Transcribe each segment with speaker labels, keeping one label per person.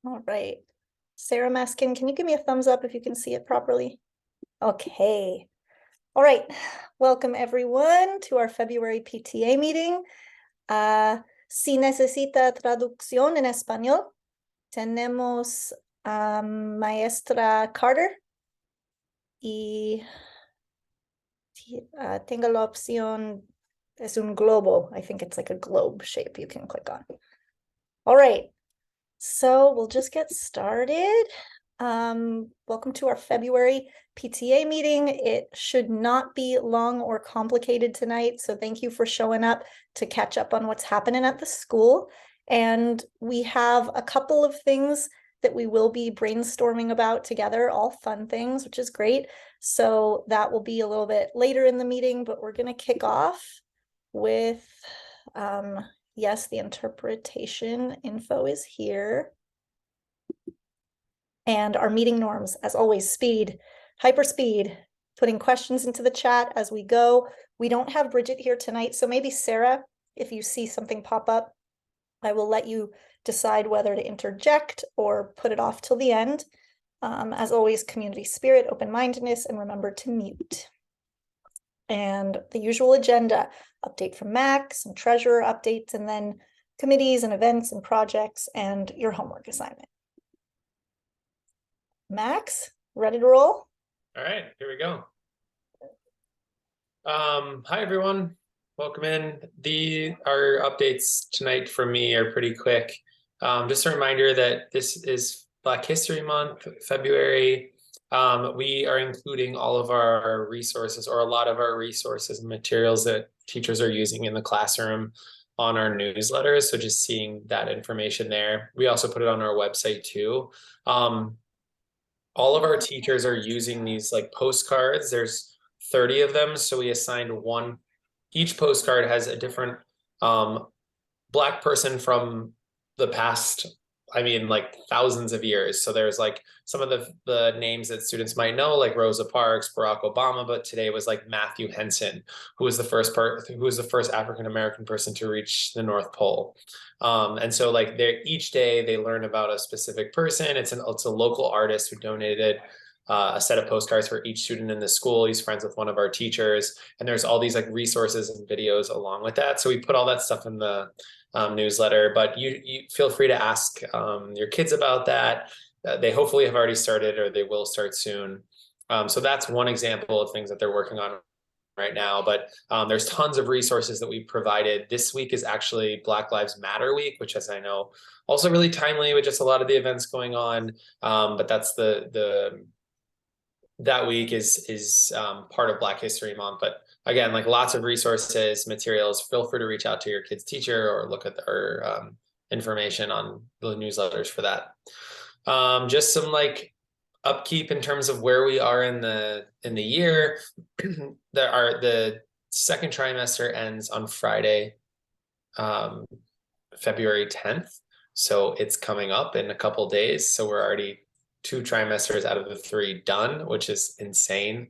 Speaker 1: All right. Sarah Maskin, can you give me a thumbs up if you can see it properly? Okay. All right. Welcome everyone to our February PTA meeting. Si necesita traducción en español, tenemos Maestra Carter y tenga la opción, es un globo. I think it's like a globe shape you can click on. All right. So we'll just get started. Welcome to our February PTA meeting. It should not be long or complicated tonight, so thank you for showing up to catch up on what's happening at the school. And we have a couple of things that we will be brainstorming about together, all fun things, which is great. So that will be a little bit later in the meeting, but we're going to kick off with yes, the interpretation info is here. And our meeting norms, as always, speed, hyperspeed, putting questions into the chat as we go. We don't have Bridget here tonight, so maybe Sarah, if you see something pop up, I will let you decide whether to interject or put it off till the end. As always, community spirit, open-mindedness, and remember to mute. And the usual agenda, update from Max, some treasurer updates, and then committees and events and projects and your homework assignment. Max, ready to roll?
Speaker 2: All right, here we go. Hi, everyone. Welcome in. Our updates tonight from me are pretty quick. Just a reminder that this is Black History Month, February. We are including all of our resources, or a lot of our resources and materials that teachers are using in the classroom on our newsletters. So just seeing that information there. We also put it on our website too. All of our teachers are using these like postcards. There's 30 of them. So we assigned one. Each postcard has a different Black person from the past, I mean, like thousands of years. So there's like some of the names that students might know, like Rosa Parks, Barack Obama, but today was like Matthew Henson, who was the first African-American person to reach the North Pole. And so like each day they learn about a specific person. It's a local artist who donated a set of postcards for each student in the school. He's friends with one of our teachers, and there's all these like resources and videos along with that. So we put all that stuff in the newsletter, but you feel free to ask your kids about that. They hopefully have already started, or they will start soon. So that's one example of things that they're working on right now, but there's tons of resources that we provided. This week is actually Black Lives Matter week, which, as I know, also really timely with just a lot of the events going on. But that's that week is part of Black History Month. But again, like lots of resources, materials. Feel free to reach out to your kid's teacher or look at our information on the newsletters for that. Just some like upkeep in terms of where we are in the year. The second trimester ends on Friday, February 10th. So it's coming up in a couple days. So we're already 2 trimesters out of the 3 done, which is insane.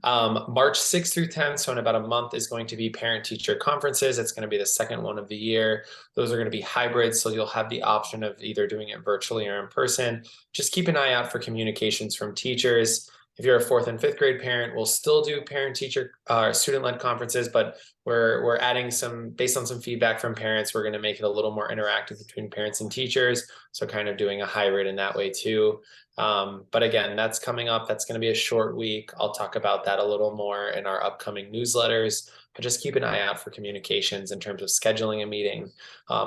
Speaker 2: March 6th through 10th, so in about a month, is going to be parent-teacher conferences. It's going to be the second one of the year. Those are going to be hybrid, so you'll have the option of either doing it virtually or in person. Just keep an eye out for communications from teachers. If you're a 4th and 5th grade parent, we'll still do parent-teacher student-led conferences, but we're adding some, based on some feedback from parents, we're going to make it a little more interactive between parents and teachers. So kind of doing a hybrid in that way too. But again, that's coming up. That's going to be a short week. I'll talk about that a little more in our upcoming newsletters, but just keep an eye out for communications in terms of scheduling a meeting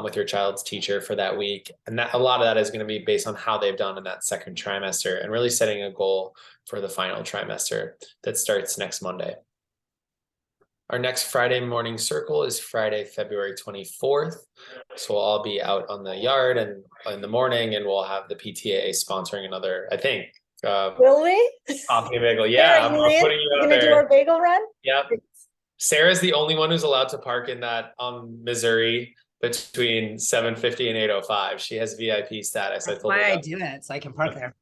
Speaker 2: with your child's teacher for that week. And that, a lot of that is going to be based on how they've done in that second trimester and really setting a goal for the final trimester that starts next Monday. Our next Friday morning circle is Friday, February 24th. So we'll all be out on the yard and in the morning, and we'll have the PTA sponsoring another, I think.
Speaker 1: Will we?
Speaker 2: Coffee and bagel. Yeah, I'm putting you out
Speaker 1: there. Gonna do our bagel run?
Speaker 2: Yep. Sarah's the only one who's allowed to park in that Missouri between 7:50 and 8:05. She has VIP status.
Speaker 3: That's why I do it, so I can park there.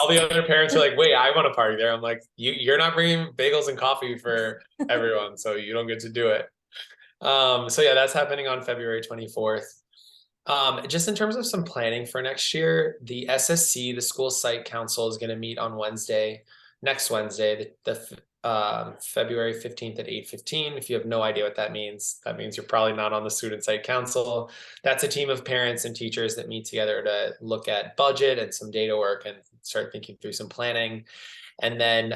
Speaker 2: All the other parents are like, wait, I want to park there. I'm like, you're not bringing bagels and coffee for everyone, so you don't get to do it. So yeah, that's happening on February 24th. Just in terms of some planning for next year, the SSC, the School Site Council, is going to meet on next Wednesday, February 15th at 8:15. If you have no idea what that means you're probably not on the Student Site Council. That's a team of parents and teachers that meet together to look at budget and some data work and start thinking through some planning. And then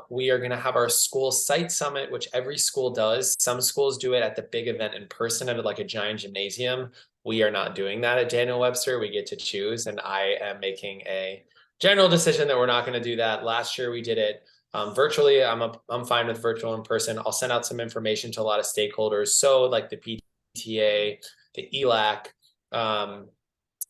Speaker 2: we are going to have our school site summit, which every school does. Some schools do it at the big event in person at like a giant gymnasium. We are not doing that at Daniel Webster. We get to choose, and I am making a general decision that we're not going to do that. Last year we did it virtually. I'm fine with virtual in person. I'll send out some information to a lot of stakeholders. So like the PTA, the ELAC,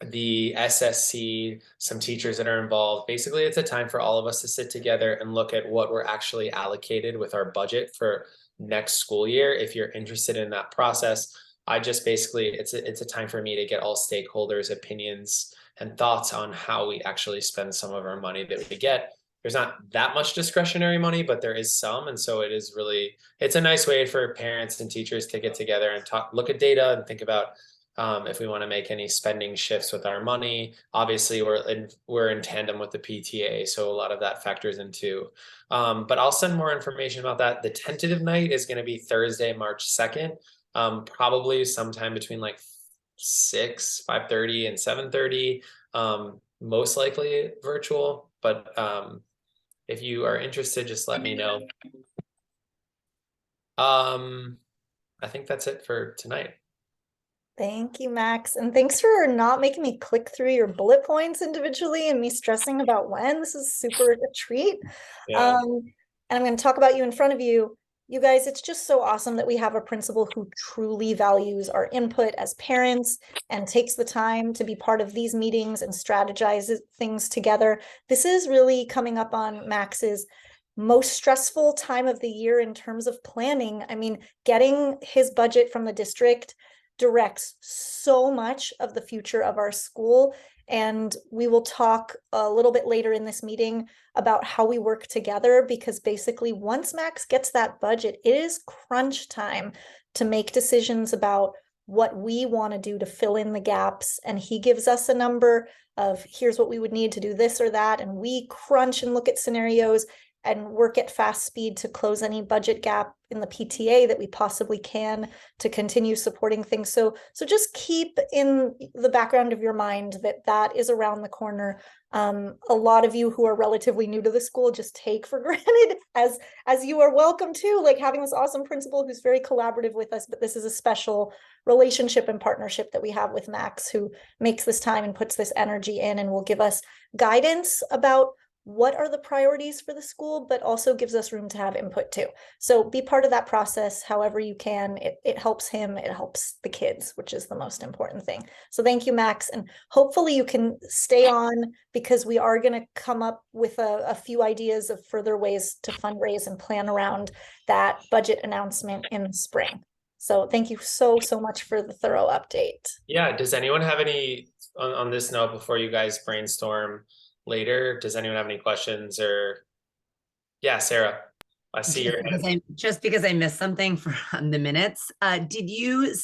Speaker 2: the SSC, some teachers that are involved. Basically, it's a time for all of us to sit together and look at what we're actually allocated with our budget for next school year. If you're interested in that process, I just basically, it's a time for me to get all stakeholders' opinions and thoughts on how we actually spend some of our money that we get. There's not that much discretionary money, but there is some. And so it's a nice way for parents and teachers to get together and look at data and think about if we want to make any spending shifts with our money. Obviously, we're in tandem with the PTA, so a lot of that factors into. But I'll send more information about that. The tentative night is going to be Thursday, March 2nd, probably sometime between like 5:30 and 7:30. Most likely virtual, but if you are interested, just let me know. I think that's it for tonight.
Speaker 1: Thank you, Max. And thanks for not making me click through your bullet points individually and me stressing about when. This is super a treat.
Speaker 2: Yeah.
Speaker 1: And I'm going to talk about you in front of you. You guys, it's just so awesome that we have a principal who truly values our input as parents and takes the time to be part of these meetings and strategizes things together. This is really coming up on Max's most stressful time of the year in terms of planning. I mean, getting his budget from the district directs so much of the future of our school. And we will talk a little bit later in this meeting about how we work together, because basically once Max gets that budget, it is crunch time to make decisions about what we want to do to fill in the gaps. And he gives us a number of here's what we would need to do this or that. And we crunch and look at scenarios and work at fast speed to close any budget gap in the PTA that we possibly can to continue supporting things. So just keep in the background of your mind that that is around the corner. A lot of you who are relatively new to the school just take for granted, as you are welcome to, like having this awesome principal who's very collaborative with us, but this is a special relationship and partnership that we have with Max, who makes this time and puts this energy in and will give us guidance about what are the priorities for the school, but also gives us room to have input too. So be part of that process however you can. It helps him, it helps the kids, which is the most important thing. So thank you, Max. And hopefully you can stay on, because we are going to come up with a few ideas of further ways to fundraise and plan around that budget announcement in the spring. So thank you so much for the thorough update.
Speaker 2: Yeah, does anyone have any, on this note, before you guys brainstorm later, does anyone have any questions? Or yeah, Sarah, I see your hand.
Speaker 3: Just because I missed something from the minutes, did you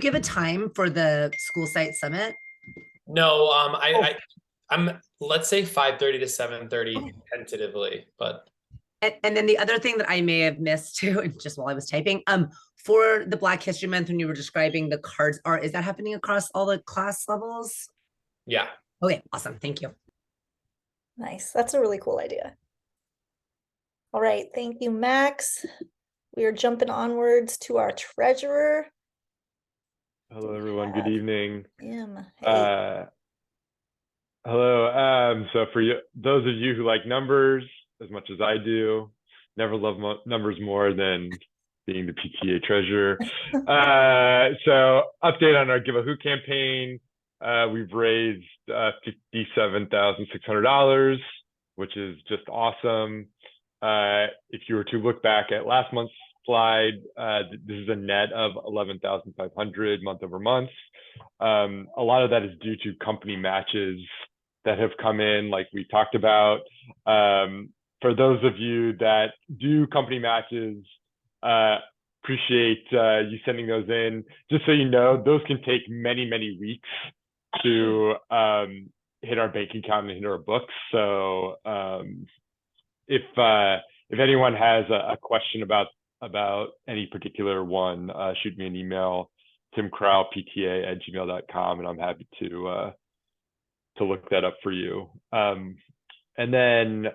Speaker 3: give a time for the school site summit?
Speaker 2: No, I'm let's say 5:30 to 7:30 tentatively, but
Speaker 3: And then the other thing that I may have missed too, just while I was typing, for the Black History Month, when you were describing the cards art, is that happening across all the class levels?
Speaker 2: yeah.
Speaker 3: Okay, awesome, thank you.
Speaker 1: Nice, that's a really cool idea. All right, thank you, Max. We are jumping onwards to our treasurer.
Speaker 4: Hello, everyone. Good evening.
Speaker 1: Hey.
Speaker 4: Hello. So for those of you who like numbers as much as I do, never love numbers more than being the PTA treasurer. So update on our Give a Who campaign. We've raised $57,600, which is just awesome. If you were to look back at last month's slide, this is a net of 11,500 month over month. A lot of that is due to company matches that have come in, like we talked about. For those of you that do company matches, appreciate you sending those in. Just so you know, those can take many, many weeks to hit our bank account and hit our books. So if anyone has a question about any particular one, shoot me an email, timcrowellpta@gmail.com, and I'm happy to look that up for you. And then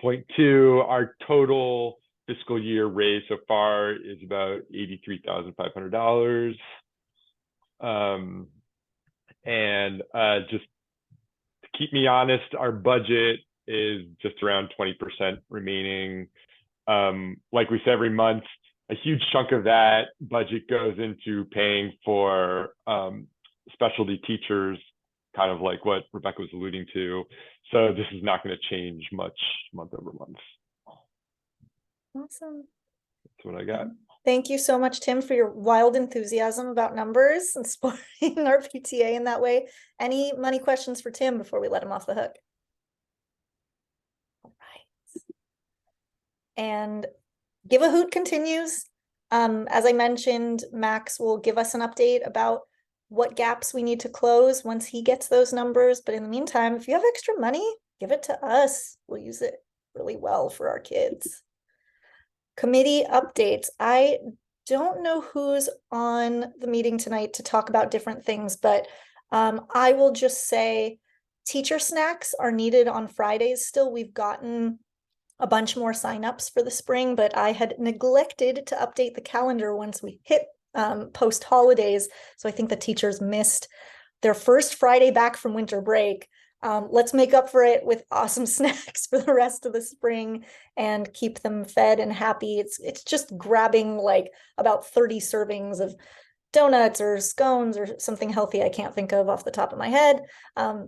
Speaker 4: point two, our total fiscal year raise so far is about $83,500. And just to keep me honest, our budget is just around 20% remaining. Like we said, every month, a huge chunk of that budget goes into paying for specialty teachers, kind of like what Rebecca was alluding to. So this is not going to change much month over month.
Speaker 1: Awesome.
Speaker 4: That's what I got.
Speaker 1: Thank you so much, Tim, for your wild enthusiasm about numbers and supporting our PTA in that way. Any money questions for Tim before we let him off the hook? All right. And Give a Hoot continues. As I mentioned, Max will give us an update about what gaps we need to close once he gets those numbers. But in the meantime, if you have extra money, give it to us. We'll use it really well for our kids. Committee updates. I don't know who's on the meeting tonight to talk about different things, but I will just say teacher snacks are needed on Fridays still. We've gotten a bunch more signups for the spring, but I had neglected to update the calendar once we hit post holidays. So I think the teachers missed their first Friday back from winter break. Let's make up for it with awesome snacks for the rest of the spring and keep them fed and happy. It's just grabbing like about 30 servings of donuts or scones or something healthy I can't think of off the top of my head.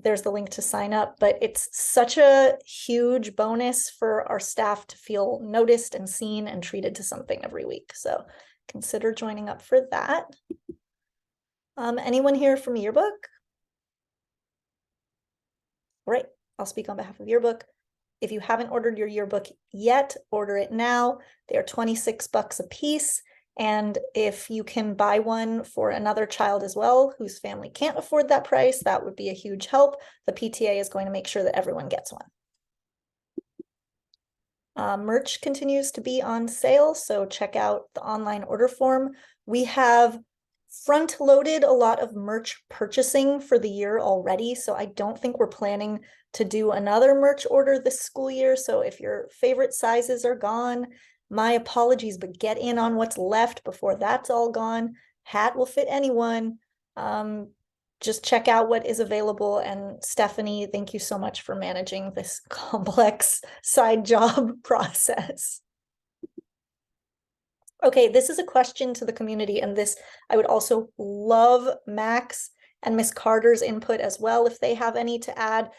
Speaker 1: There's the link to sign up, but it's such a huge bonus for our staff to feel noticed and seen and treated to something every week. So consider joining up for that. Anyone here from Yearbook? All right, I'll speak on behalf of Yearbook. If you haven't ordered your yearbook yet, order it now. They are $26 a piece. And if you can buy one for another child as well, whose family can't afford that price, that would be a huge help. The PTA is going to make sure that everyone gets one. Merch continues to be on sale, so check out the online order form. We have front-loaded a lot of merch purchasing for the year already, so I don't think we're planning to do another merch order this school year. So if your favorite sizes are gone, my apologies, but get in on what's left before that's all gone. Hat will fit anyone. Just check out what is available. And Stephanie, thank you so much for managing this complex side job process. Okay, this is a question to the community, and this I would also love Max and Miss Carter's input as well if they have any to add.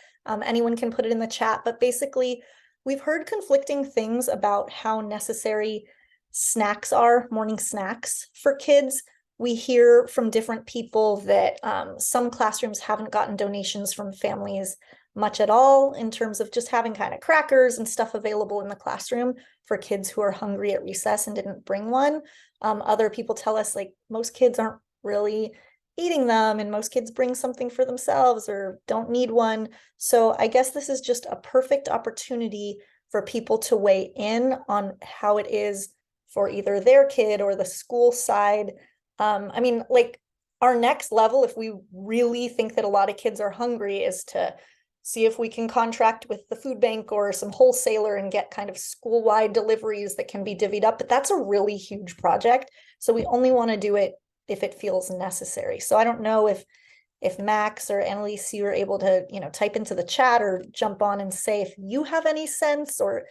Speaker 1: Anyone can put it in the chat, but basically we've heard conflicting things about how necessary snacks are, morning snacks for kids. We hear from different people that some classrooms haven't gotten donations from families much at all in terms of just having kind of crackers and stuff available in the classroom for kids who are hungry at recess and didn't bring one. Other people tell us like most kids aren't really eating them and most kids bring something for themselves or don't need one. So I guess this is just a perfect opportunity for people to weigh in on how it is for either their kid or the school side. I mean, like our next level, if we really think that a lot of kids are hungry, is to see if we can contract with the food bank or some wholesaler and get kind of school-wide deliveries that can be divvied up. But that's a really huge project. So we only want to do it if it feels necessary. So I don't know if Max or Annalise, you are able to, type into the chat or jump on and say if you have any sense, or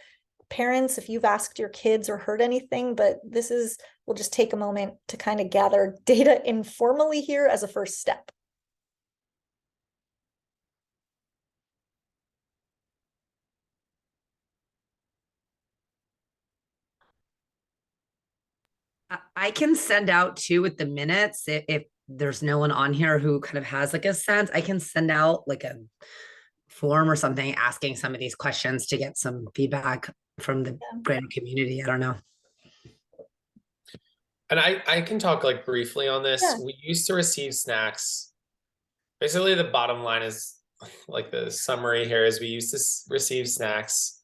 Speaker 1: parents, if you've asked your kids or heard anything, but we'll just take a moment to kind of gather data informally here as a first step.
Speaker 3: I can send out too with the minutes if there's no one on here who kind of has like a sense. I can send out like a form or something asking some of these questions to get some feedback from the greater community. I don't know.
Speaker 2: And I can talk like briefly on this.
Speaker 1: Yeah.
Speaker 2: We used to receive snacks. Basically, the bottom line is like the summary here is we used to receive snacks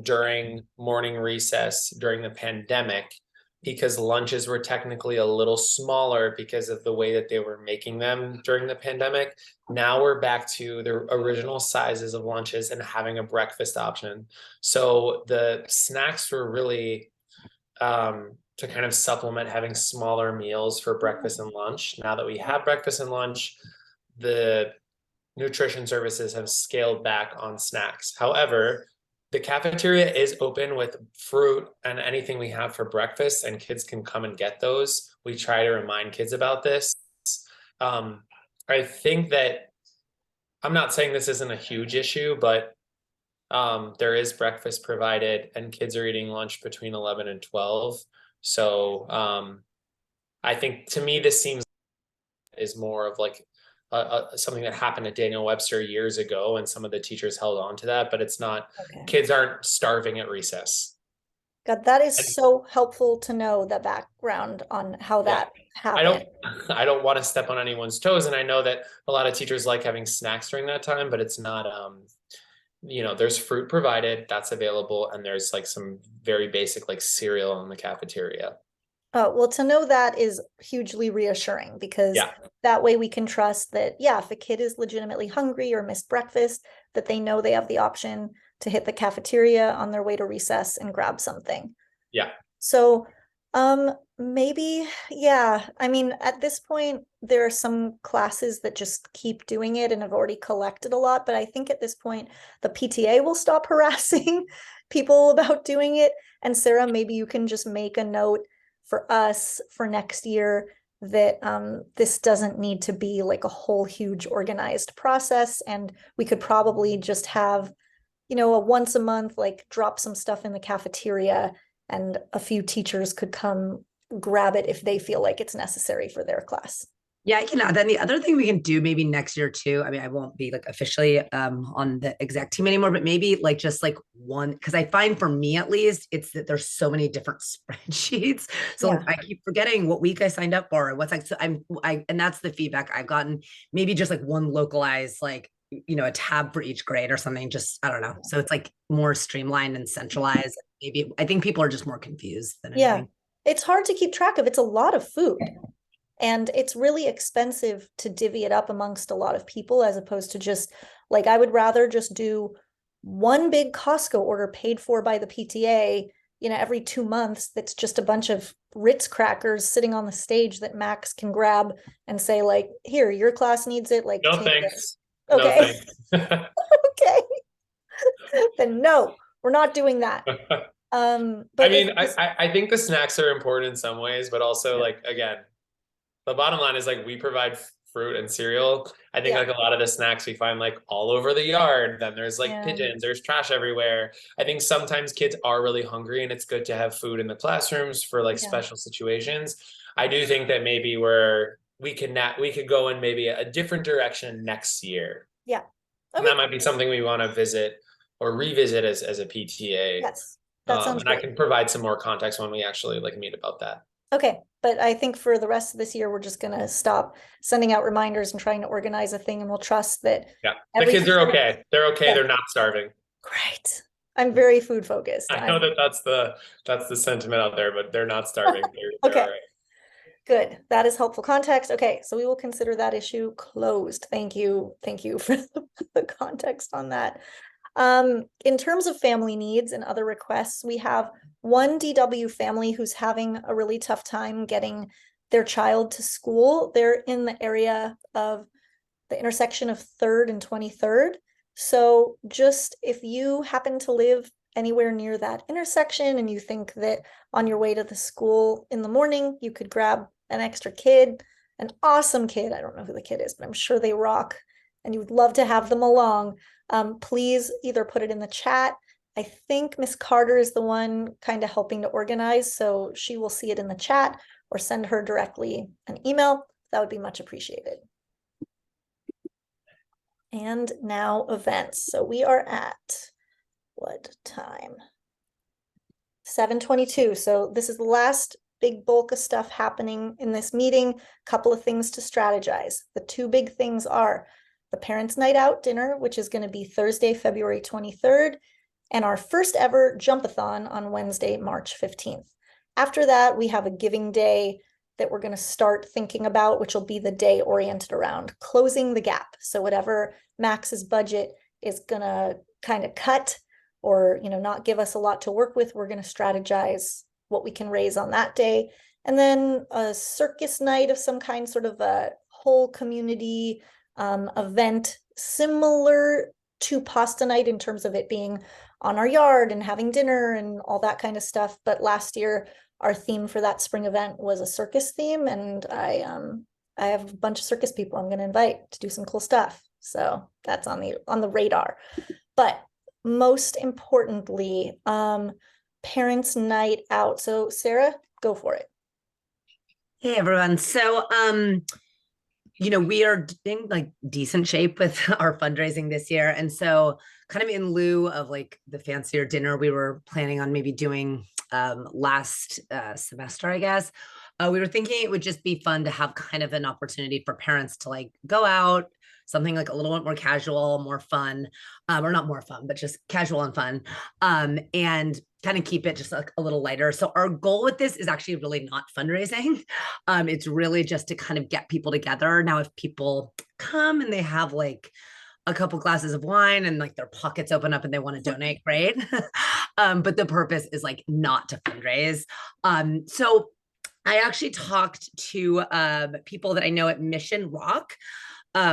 Speaker 2: during morning recess during the pandemic because lunches were technically a little smaller because of the way that they were making them during the pandemic. Now we're back to the original sizes of lunches and having a breakfast option. So the snacks were really to kind of supplement having smaller meals for breakfast and lunch. Now that we have breakfast and lunch, the nutrition services have scaled back on snacks. However, the cafeteria is open with fruit and anything we have for breakfast, and kids can come and get those. We try to remind kids about this. I think that I'm not saying this isn't a huge issue, but there is breakfast provided, and kids are eating lunch between 11 and 12. So I think to me, this seems is more of like something that happened at Daniel Webster years ago, and some of the teachers held on to that, but it's not,
Speaker 1: Okay.
Speaker 2: kids aren't starving at recess.
Speaker 1: God, that is so helpful to know the background on how that happened.
Speaker 2: I don't want to step on anyone's toes, and I know that a lot of teachers like having snacks during that time, but it's not there's fruit provided that's available, and there's like some very basic like cereal in the cafeteria.
Speaker 1: Oh, well, to know that is hugely reassuring because that way we can trust that, if a kid is legitimately hungry or missed breakfast, that they know they have the option to hit the cafeteria on their way to recess and grab something.
Speaker 2: Yeah.
Speaker 1: So, maybe, I mean, at this point, there are some classes that just keep doing it and have already collected a lot, but I think at this point, the PTA will stop harassing people about doing it. And Sarah, maybe you can just make a note for us for next year that this doesn't need to be like a whole huge organized process, and we could probably just have a once a month, like drop some stuff in the cafeteria and a few teachers could come grab it if they feel like it's necessary for their class.
Speaker 3: Yeah, I can add. Then the other thing we can do maybe next year too. I mean, I won't be like officially on the exec team anymore, but maybe like just like one, because I find for me at least, it's that there's so many different spreadsheets. So like, I keep forgetting what week I signed up for, what's like. So and that's the feedback I've gotten. Maybe just like one localized, like a tab for each grade or something. Just I don't know. So it's like more streamlined and centralized. Maybe I think people are just more confused than anything.
Speaker 1: It's hard to keep track of. It's a lot of food. And it's really expensive to divvy it up amongst a lot of people, as opposed to just like, I would rather just do one big Costco order paid for by the PTA, every 2 months. That's just a bunch of Ritz crackers sitting on the stage that Max can grab and say like, here, your class needs it. Like,
Speaker 2: no thanks.
Speaker 1: Okay.
Speaker 2: No thanks.
Speaker 1: Okay. Then no, we're not doing that. But
Speaker 2: I mean, I think the snacks are important in some ways, but also like, again, the bottom line is like we provide fruit and cereal. I think like a lot of the snacks we find like all over the yard. Then there's like pigeons, there's trash everywhere. I think sometimes kids are really hungry and it's good to have food in the classrooms for like special situations. I do think that maybe we could go in maybe a different direction next year.
Speaker 1: Yeah. Okay.
Speaker 2: And that might be something we want to visit or revisit as a PTA.
Speaker 1: Yes. That sounds
Speaker 2: and I can provide some more context when we actually like meet about that.
Speaker 1: Okay, but I think for the rest of this year, we're just gonna stop sending out reminders and trying to organize a thing, and we'll trust that.
Speaker 2: Yeah, the kids are okay. They're okay. They're not starving.
Speaker 1: Great. I'm very food focused.
Speaker 2: I know that's the sentiment out there, but they're not starving. They're
Speaker 1: okay.
Speaker 2: All right.
Speaker 1: Good. That is helpful context. Okay, so we will consider that issue closed. Thank you. Thank you for the context on that. In terms of family needs and other requests, we have one DW family who's having a really tough time getting their child to school. They're in the area of the intersection of 3rd and 23rd. So just if you happen to live anywhere near that intersection and you think that on your way to the school in the morning, you could grab an extra kid, an awesome kid. I don't know who the kid is, but I'm sure they rock and you would love to have them along. Please either put it in the chat. I think Miss Carter is the one kind of helping to organize, so she will see it in the chat, or send her directly an email. That would be much appreciated. And now events. So we are at what time? 7:22. So this is the last big bulk of stuff happening in this meeting. Couple of things to strategize. The two big things are the Parents' Night Out dinner, which is going to be Thursday, February 23rd, and our first ever Jumpathon on Wednesday, March 15th. After that, we have a giving day that we're going to start thinking about, which will be the day oriented around closing the gap. So whatever Max's budget is going to kind of cut or, you know, not give us a lot to work with, we're going to strategize what we can raise on that day. And then a circus night of some kind, sort of a whole community event, similar to pasta night in terms of it being on our yard and having dinner and all that kind of stuff. But last year, our theme for that spring event was a circus theme, and I have a bunch of circus people I'm going to invite to do some cool stuff. So that's on the radar. But most importantly, Parents' Night Out. So Sarah, go for it.
Speaker 3: Hey everyone. So you know, we are in like decent shape with our fundraising this year. And so kind of in lieu of like the fancier dinner we were planning on maybe doing last semester, I guess, we were thinking it would just be fun to have kind of an opportunity for parents to like go out, something like a little bit more casual, more fun, or not more fun, but just casual and fun, and kind of keep it just like a little lighter. So our goal with this is actually really not fundraising. It's really just to kind of get people together. Now, if people come and they have like a couple glasses of wine and like their pockets open up and they want to donate, great. But the purpose is like not to fundraise. So I actually talked to people that I know at Mission Rock,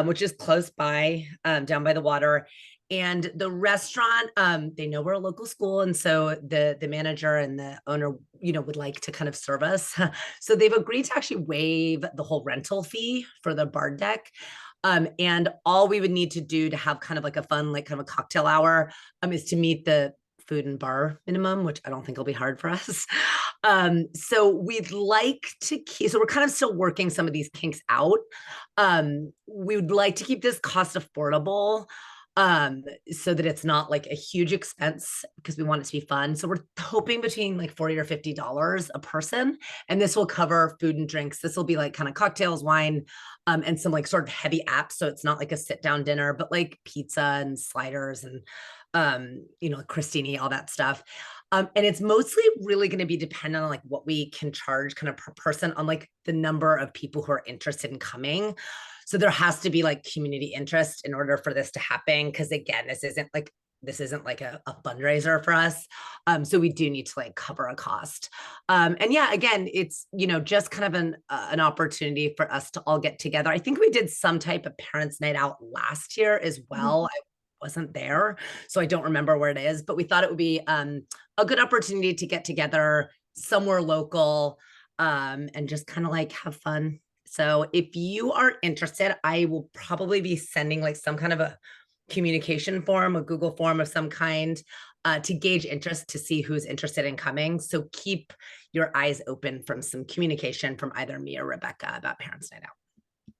Speaker 3: which is close by, down by the water. And the restaurant, they know we're a local school. And so the manager and the owner, you know, would like to kind of serve us. So they've agreed to actually waive the whole rental fee for the bar deck. And all we would need to do to have kind of like a fun, like kind of a cocktail hour, is to meet the food and bar minimum, which I don't think will be hard for us. So we'd like to keep, so we're kind of still working some of these kinks out. We would like to keep this cost affordable, so that it's not like a huge expense, because we want it to be fun. So we're hoping between like $40 or $50 a person, and this will cover food and drinks. This will be like kind of cocktails, wine, and some like sort of heavy apps. So it's not like a sit down dinner, but like pizza and sliders and, you know, crostini, all that stuff. And it's mostly really going to be dependent on like what we can charge kind of per person on like the number of people who are interested in coming. So there has to be like community interest in order for this to happen. Because again, this isn't like a fundraiser for us. So we do need to like cover a cost. And yeah, again, it's, you know, just kind of an opportunity for us to all get together. I think we did some type of Parents' Night Out last year as well. I wasn't there, so I don't remember where it is, but we thought it would be a good opportunity to get together somewhere local, and just kind of like have fun. So if you are interested, I will probably be sending like some kind of a communication form, a Google form of some kind, to gauge interest, to see who's interested in coming. So keep your eyes open from some communication from either me or Rebecca about Parents' Night Out.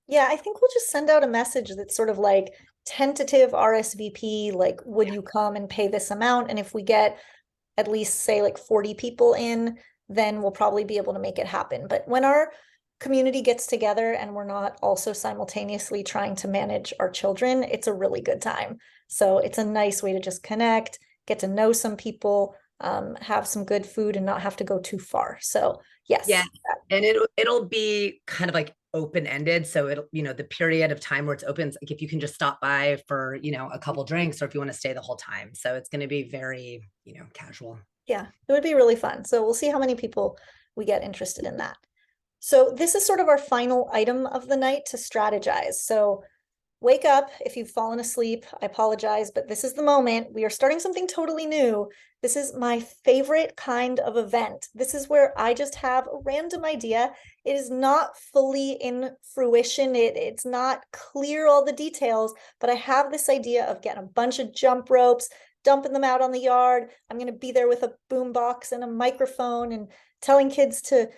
Speaker 1: Yeah, I think we'll just send out a message that's sort of like tentative RSVP, like, would you come and pay this amount? And if we get at least say like 40 people in, then we'll probably be able to make it happen. But when our community gets together and we're not also simultaneously trying to manage our children, it's a really good time. So it's a nice way to just connect, get to know some people, have some good food and not have to go too far. So yes.
Speaker 3: Yeah. And it'll be kind of like open-ended. So it'll, you know, the period of time where it's open, like if you can just stop by for, you know, a couple drinks, or if you want to stay the whole time. So it's going to be very, you know, casual.
Speaker 1: Yeah, it would be really fun. So we'll see how many people we get interested in that. So this is sort of our final item of the night to strategize. So wake up if you've fallen asleep. I apologize, but this is the moment. We are starting something totally new. This is my favorite kind of event. This is where I just have a random idea. It is not fully in fruition. It's not clear all the details, but I have this idea of getting a bunch of jump ropes, dumping them out on the yard. I'm going to be there with a boombox and a microphone and telling kids to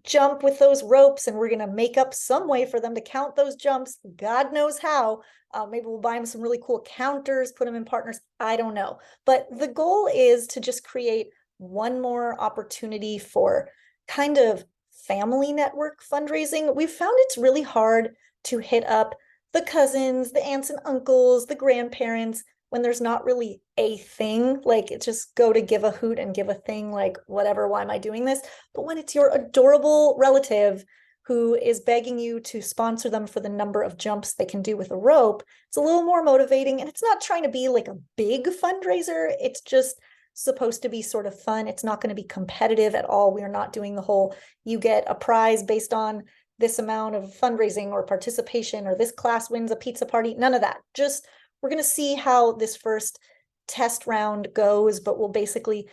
Speaker 1: jump with those ropes, and we're going to make up some way for them to count those jumps. God knows how. Maybe we'll buy them some really cool counters, put them in partners. I don't know. But the goal is to just create one more opportunity for kind of family network fundraising, we've found it's really hard to hit up the cousins, the aunts and uncles, the grandparents when there's not really a thing. Like, it's just go to give a hoot and give a thing, like, whatever, why am I doing this? But when it's your adorable relative who is begging you to sponsor them for the number of jumps they can do with a rope, it's a little more motivating. And it's not trying to be like a big fundraiser. It's just supposed to be sort of fun. It's not going to be competitive at all. We are not doing the whole, you get a prize based on this amount of fundraising or participation, or this class wins a pizza party. None of that. Just, we're going to see how this first test round goes, but we'll basically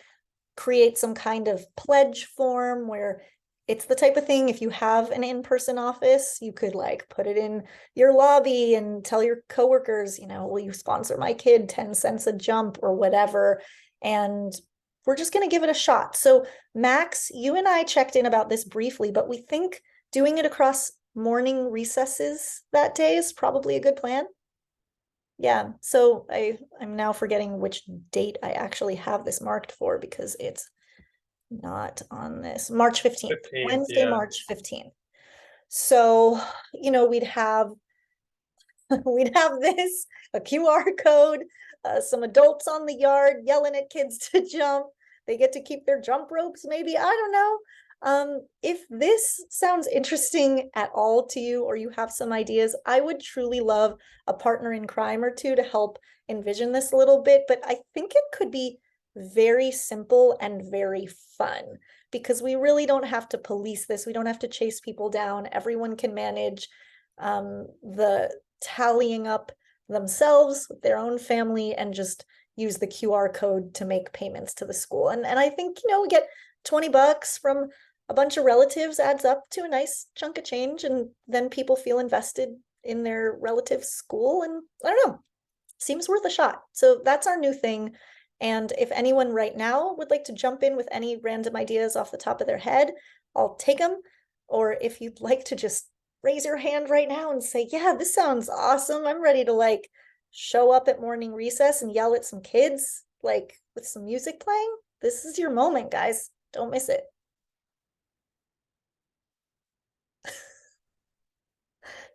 Speaker 1: create some kind of pledge form where it's the type of thing, if you have an in-person office, you could like put it in your lobby and tell your coworkers, will you sponsor my kid 10 cents a jump or whatever? And we're just going to give it a shot. So Max, you and I checked in about this briefly, but we think doing it across morning recesses that day is probably a good plan. Yeah, so I'm now forgetting which date I actually have this marked for, because it's not on this. March 15th, Wednesday,
Speaker 2: yeah.
Speaker 1: March 15th. So, we'd have this, a QR code, some adults on the yard yelling at kids to jump. They get to keep their jump ropes, maybe. I don't know. If this sounds interesting at all to you, or you have some ideas, I would truly love a partner in crime or two to help envision this a little bit. But I think it could be very simple and very fun, because we really don't have to police this. We don't have to chase people down. Everyone can manage the tallying up themselves with their own family and just use the QR code to make payments to the school. And I think, we get $20 from a bunch of relatives adds up to a nice chunk of change, and then people feel invested in their relative's school, and I don't know, seems worth a shot. So that's our new thing. And if anyone right now would like to jump in with any random ideas off the top of their head, I'll take them. Or if you'd like to just raise your hand right now and say, yeah, this sounds awesome, I'm ready to like show up at morning recess and yell at some kids, like with some music playing, this is your moment, guys. Don't miss it.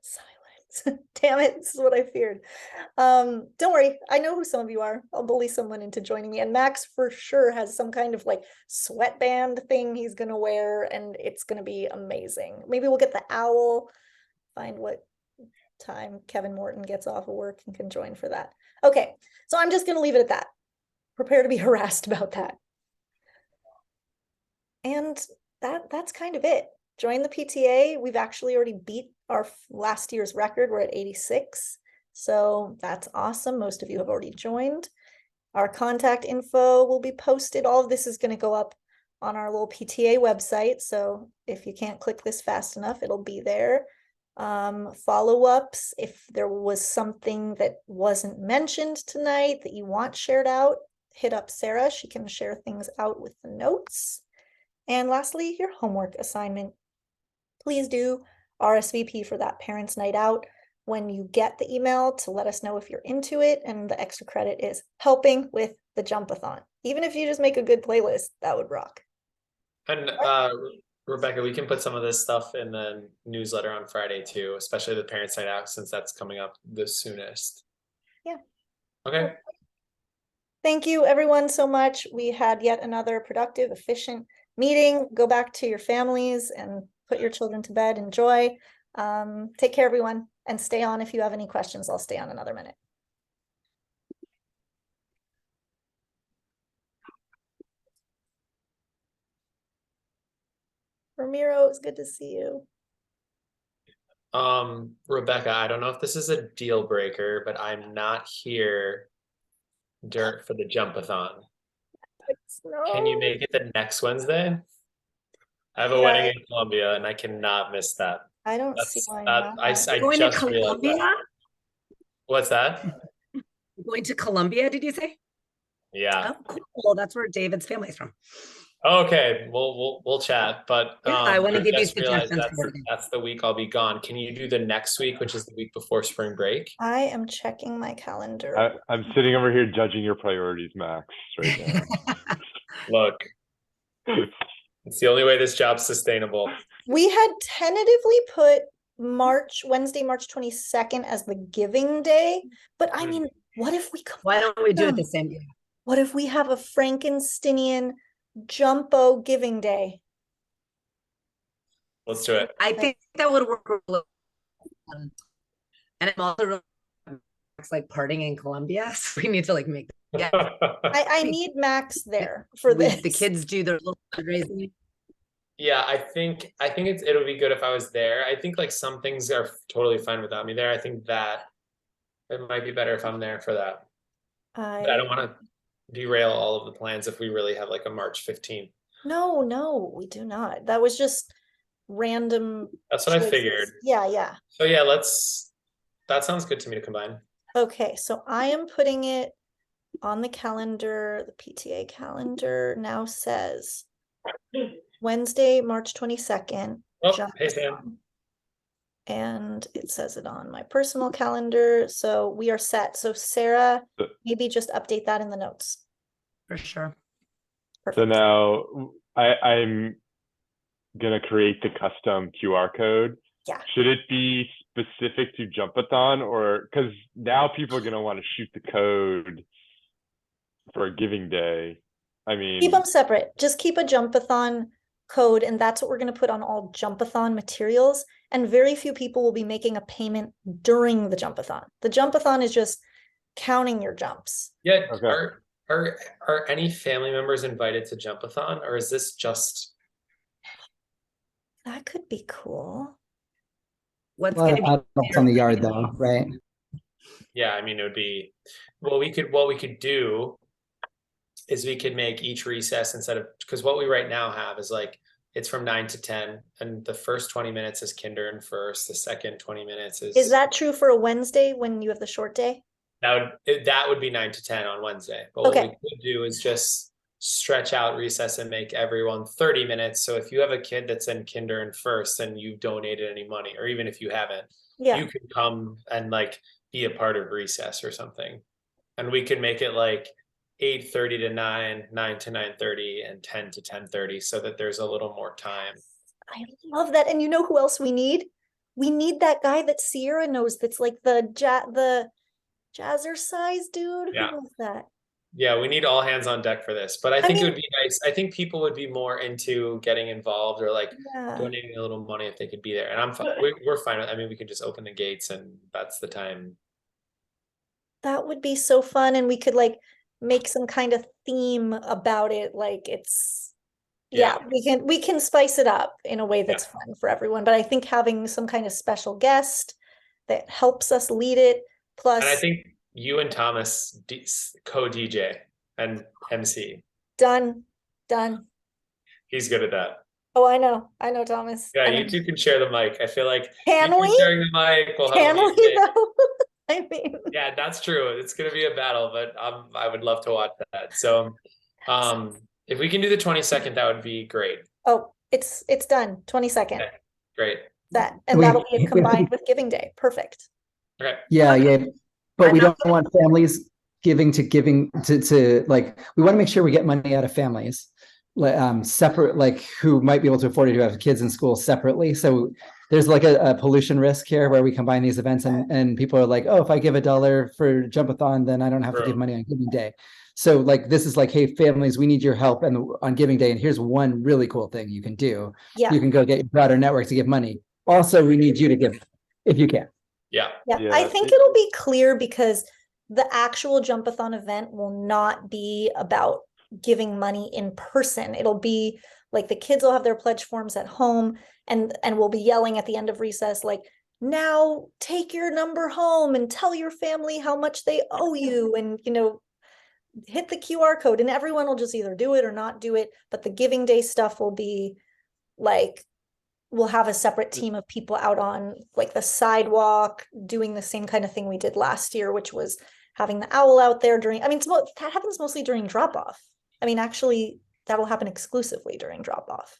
Speaker 1: Silence. Damn it, this is what I feared. Don't worry, I know who some of you are. I'll bully someone into joining me. And Max for sure has some kind of like sweatband thing he's gonna wear, and it's gonna be amazing. Maybe we'll get the owl, find what time Kevin Morton gets off of work and can join for that. Okay, so I'm just gonna leave it at that. Prepare to be harassed about that. And that's kind of it. Join the PTA. We've actually already beat our last year's record. We're at 86. So that's awesome. Most of you have already joined. Our contact info will be posted. All of this is going to go up on our little PTA website. So if you can't click this fast enough, it'll be there. Follow-ups, if there was something that wasn't mentioned tonight that you want shared out, hit up Sarah. She can share things out with the notes. And lastly, your homework assignment. Please do RSVP for that parents' night out when you get the email to let us know if you're into it, and the extra credit is helping with the jump-a-thon. Even if you just make a good playlist, that would rock.
Speaker 2: And Rebecca, we can put some of this stuff in the newsletter on Friday too, especially the parents' night out, since that's coming up the soonest.
Speaker 1: Yeah.
Speaker 2: Okay.
Speaker 1: Thank you everyone so much. We had yet another productive, efficient meeting. Go back to your families and put your children to bed. Enjoy. Take care, everyone, and stay on if you have any questions. I'll stay on another minute. Ramiro, it's good to see you.
Speaker 2: Rebecca, I don't know if this is a deal breaker, but I'm not here for the jump-a-thon.
Speaker 1: No.
Speaker 2: Can you make it the next Wednesday? I have a wedding in Columbia and I cannot miss that.
Speaker 1: I don't see why not.
Speaker 2: I
Speaker 3: Going
Speaker 2: just
Speaker 3: to
Speaker 2: realized
Speaker 3: Columbia?
Speaker 2: that. What's that?
Speaker 3: Going to Columbia, did you say?
Speaker 2: Yeah.
Speaker 3: Oh, cool. That's where David's family is from.
Speaker 2: Okay, we'll chat. But
Speaker 3: Yeah, I want to give you
Speaker 2: just realized
Speaker 3: suggestions.
Speaker 2: that's the week I'll be gone. Can you do the next week, which is the week before spring break?
Speaker 1: I am checking my calendar.
Speaker 4: I'm sitting over here judging your priorities, Max, right now.
Speaker 2: Look, It's the only way this job's sustainable.
Speaker 1: We had tentatively put Wednesday, March 22nd as the giving day, but I mean, what if we
Speaker 3: Why
Speaker 1: combine
Speaker 3: don't we do it
Speaker 1: them?
Speaker 3: the same?
Speaker 1: What if we have a Frankensteinian jumbo giving day?
Speaker 2: Let's do it.
Speaker 3: I think that would work. And I'm also really it's like partying in Colombia, so we need to like make. Yeah,
Speaker 1: I need Max there for this.
Speaker 3: the kids do their little fundraising.
Speaker 2: Yeah, I think it'll be good if I was there. I think like some things are totally fine without me there. I think that it might be better if I'm there for that. But I don't want to derail all of the plans if we really have like a March 15th.
Speaker 1: No, we do not. That was just random.
Speaker 2: That's what I
Speaker 1: choices.
Speaker 2: figured.
Speaker 1: Yeah.
Speaker 2: So yeah, that sounds good to me to combine.
Speaker 1: Okay, so I am putting it on the calendar. The PTA calendar now says Wednesday, March 22nd.
Speaker 2: Oh, hey Sam.
Speaker 1: And it says it on my personal calendar. So we are set. So Sarah, maybe just update that in the notes.
Speaker 3: For sure.
Speaker 1: Perfect.
Speaker 4: So now I'm gonna create the custom QR code.
Speaker 1: Yeah.
Speaker 4: Should it be specific to Jumpathon, or because now people are gonna want to shoot the code for a giving day? I mean,
Speaker 1: keep them separate. Just keep a Jumpathon code, and that's what we're going to put on all Jumpathon materials. And very few people will be making a payment during the Jumpathon. The Jumpathon is just counting your jumps.
Speaker 2: Yeah.
Speaker 4: Okay.
Speaker 2: Are any family members invited to Jumpathon, or is this just?
Speaker 1: That could be cool.
Speaker 3: What's
Speaker 5: Well,
Speaker 3: gonna be
Speaker 5: adults on the yard though, right?
Speaker 2: Yeah, I mean it would be. What we could do is we could make each recess instead of, because what we right now have is like it's from 9 to 10, and the first 20 minutes is kinder and first, the second 20 minutes
Speaker 1: Is that true for a Wednesday when you have the short day?
Speaker 2: that would be 9 to 10 on Wednesday. But
Speaker 1: Okay.
Speaker 2: what we could do is just stretch out recess and make everyone 30 minutes. So if you have a kid that's in kinder and first and you've donated any money, or even if you haven't,
Speaker 1: Yeah.
Speaker 2: you can come and like be a part of recess or something. And we could make it like 8:30 to 9, 9 to 9:30, and 10 to 10:30, so that there's a little more time.
Speaker 1: I love that. And you know who else we need? We need that guy that Sierra knows that's like the jazzercise dude.
Speaker 2: Yeah.
Speaker 1: Who is that?
Speaker 2: Yeah, we need all hands on deck for this. But I think it
Speaker 1: mean-
Speaker 2: would be nice. I think people would be more into getting involved, or like
Speaker 1: Yeah.
Speaker 2: donating a little money if they could be there. And I'm fine. We're fine with. I mean, we can just open the gates, and that's the time.
Speaker 1: That would be so fun, and we could like make some kind of theme about it. Like it's
Speaker 2: Yeah.
Speaker 1: we can spice it up in a way that's fun for everyone. But I think having some kind of special guest that helps us lead it, plus
Speaker 2: And I think you and Thomas co-DJ and MC.
Speaker 1: done.
Speaker 2: He's good at that.
Speaker 1: Oh, I know Thomas.
Speaker 2: Yeah,
Speaker 1: I
Speaker 2: you
Speaker 1: know.
Speaker 2: two can share the mic. I feel like
Speaker 1: Can
Speaker 2: you
Speaker 1: we?
Speaker 2: two sharing the mic. We'll have
Speaker 1: Can
Speaker 2: a
Speaker 1: we
Speaker 2: DJ.
Speaker 1: though? I mean,
Speaker 2: Yeah, that's true. It's gonna be a battle, but I would love to watch that. So, if we can do the 22nd, that would be great.
Speaker 1: oh, it's done. 22nd.
Speaker 2: Okay, great.
Speaker 1: That and
Speaker 5: We-
Speaker 1: that'll be
Speaker 5: we-
Speaker 1: combined with Giving Day. Perfect.
Speaker 2: Okay.
Speaker 5: Yeah. But we
Speaker 3: I'm
Speaker 5: don't want families giving to like, we want to make sure we get money out of families. Separate, like who might be able to afford it, who have kids in school separately. So there's like a pollution risk here where we combine these events, and people are like, oh, if I give $1 for Jumpathon, then I don't have to give money on Giving Day. So like, this is like, hey, families, we need your help on Giving Day. And here's one really cool thing you can do.
Speaker 1: Yeah.
Speaker 5: You can go get your broader network to give money. Also, we need you to give if you can.
Speaker 2: Yeah.
Speaker 1: Yeah, I think it'll be clear because the actual Jumpathon event will not be about giving money in person. It'll be like the kids will have their pledge forms at home, and we'll be yelling at the end of recess, like, now take your number home and tell your family how much they owe you, and hit the QR code, and everyone will just either do it or not do it. But the Giving Day stuff will be like, we'll have a separate team of people out on like the sidewalk doing the same kind of thing we did last year, which was having the owl out there that happens mostly during drop off. I mean, actually that'll happen exclusively during drop off,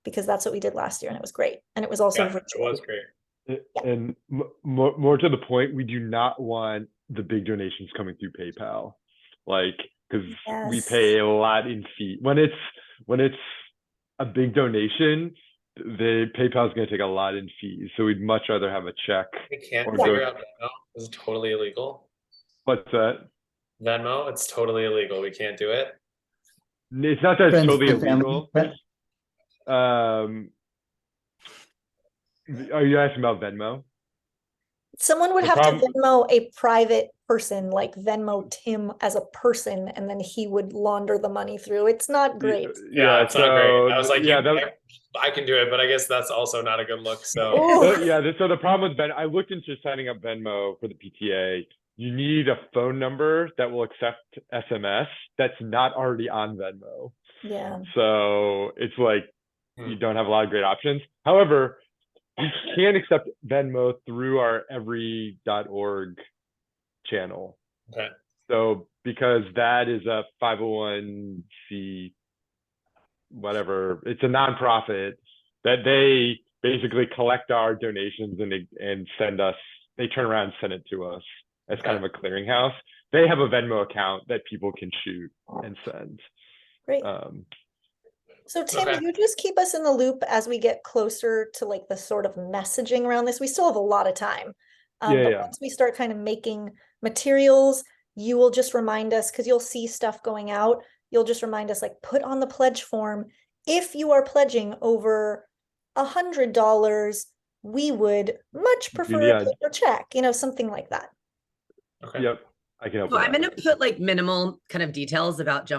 Speaker 1: because that's what we did last year and it was great. And it was also virtual.
Speaker 2: It was great.
Speaker 4: And more to the point, we do not want the big donations coming through PayPal, like, because we pay a lot in fee when it's a big donation, the PayPal is going to take a lot in fees. So we'd much rather have a check.
Speaker 2: We can't
Speaker 4: Or
Speaker 2: figure
Speaker 4: go-
Speaker 2: out Venmo. It's totally illegal.
Speaker 4: What's that?
Speaker 2: Venmo, it's totally illegal. We can't do it.
Speaker 4: It's not that it's
Speaker 5: Friends
Speaker 4: totally
Speaker 5: and family.
Speaker 4: illegal. Are you asking about Venmo?
Speaker 1: Someone would
Speaker 4: The
Speaker 1: have to
Speaker 4: problem-
Speaker 1: Venmo a private person, like Venmo Tim as a person, and then he would launder the money through. It's not great.
Speaker 2: Yeah, it's not great. I was like,
Speaker 4: yeah,
Speaker 2: I can do it, but I guess that's also not a good look. So
Speaker 1: Ooh.
Speaker 4: so the problem with I looked into signing up Venmo for the PTA. You need a phone number that will accept SMS that's not already on Venmo.
Speaker 1: Yeah.
Speaker 4: So it's like you don't have a lot of great options. However, we can accept Venmo through our every.org channel.
Speaker 2: Okay.
Speaker 4: So because that is a 501c whatever, it's a nonprofit that they basically collect our donations and send us, they turn around and send it to us as kind of a clearinghouse. They have a Venmo account that people can shoot and send.
Speaker 1: Great. So Tim,
Speaker 2: Okay.
Speaker 1: you just keep us in the loop as we get closer to like the sort of messaging around this. We still have a lot of time. But once we start kind of making materials, you will just remind us, because you'll see stuff going out. You'll just remind us, like, put on the pledge form. If you are pledging over $100, we would much prefer a paper check, something like that.
Speaker 2: Okay.
Speaker 4: Yep. I can help
Speaker 3: So
Speaker 4: with
Speaker 3: I'm
Speaker 4: that.
Speaker 3: going to put like minimal kind of details about jump